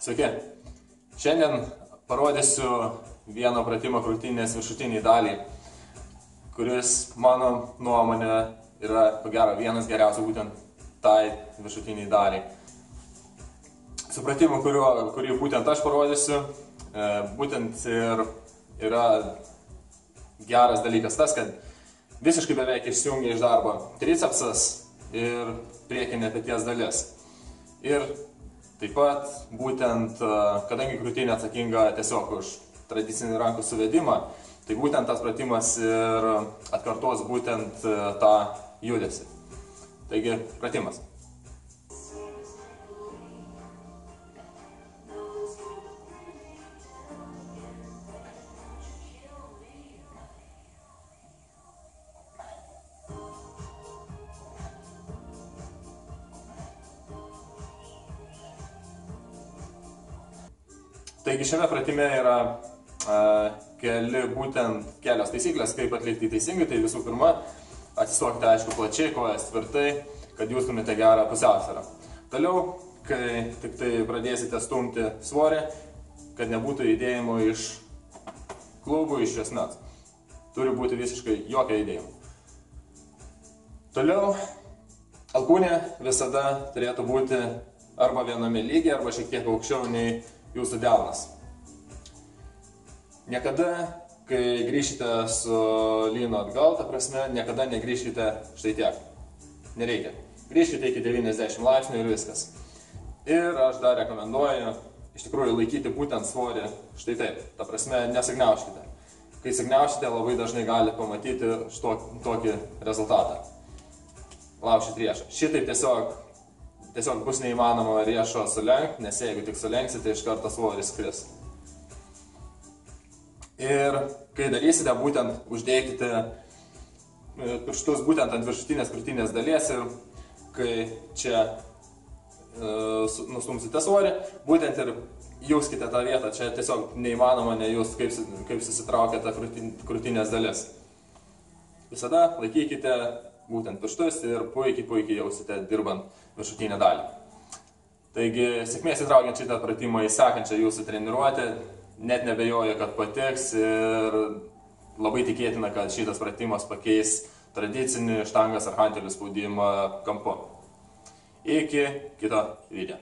Sveiki. Šiandien parodysiu vieno pratimo krūtinės viršutiniai daliai, kuris mano nuomonė yra, ko gero, vienas geriausių būtent tai viršutiniai daliai. Supratimu, kurį būtent aš parodysiu, būtent ir yra geras dalykas tas, kad visiškai beveik išsijungia iš darbo tricepsas ir priekinė peties dalis. Ir taip pat, būtent, kadangi krūtinė atsakinga tiesiog už tradicinį rankų suvedimą, tai būtent tas pratimas ir atkartos būtent tą judesį. Taigi, pratimas. Taigi šiame pratime yra kelios taisyklės, kaip atlikti teisingai. Tai visų pirma, atsistokite aišku plačiai, kojas tvirtai, kad jūs turite gerą pusiausvyrą. Toliau, kai tik tai pradėsite stumti svorį, kad nebūtų judėjimo iš klubų, iš juosmens. Turi būti visiškai jokio judėjimo. Toliau, alkūnė visada turėtų būti arba viename lygyje, arba šiek tiek aukščiau nei jūsų delnas. Niekada, kai grįšite su lynu atgal, ta prasme, niekada negrįšite štai tiek. Nereikia. Grįžkite iki 90 laipsnių ir viskas. Ir aš dar rekomenduoju iš tikrųjų laikyti būtent svorį štai taip. Ta prasme, nesigniaužkite. Kai signiaužkite, labai dažnai galite pamatyti tokį rezultatą. Laužyti riešą. Šitaip tiesiog bus neįmanoma riešo sulenkti, nes jeigu tik sulenksite, iš karto svoris kris. Ir kai darysite, būtent uždėkite pirštus būtent ant viršutinės krūtinės dalies ir kai čia nustumsite svorį, būtent ir jauskite tą vietą. Čia tiesiog neįmanoma nejaust, kaip susitraukia ta krūtinės dalis. Visada laikykite būtent pirštus ir puikiai jausite dirbant viršutinę dalį. Taigi, sėkmės įtraukiant šitą pratimą į sekančią jūsų treniruotę, net nebejoju, kad patiks ir labai tikėtina, kad šitas pratimas pakeis tradicinį štangas ar hantelių spaudimą kampu. Iki kito video.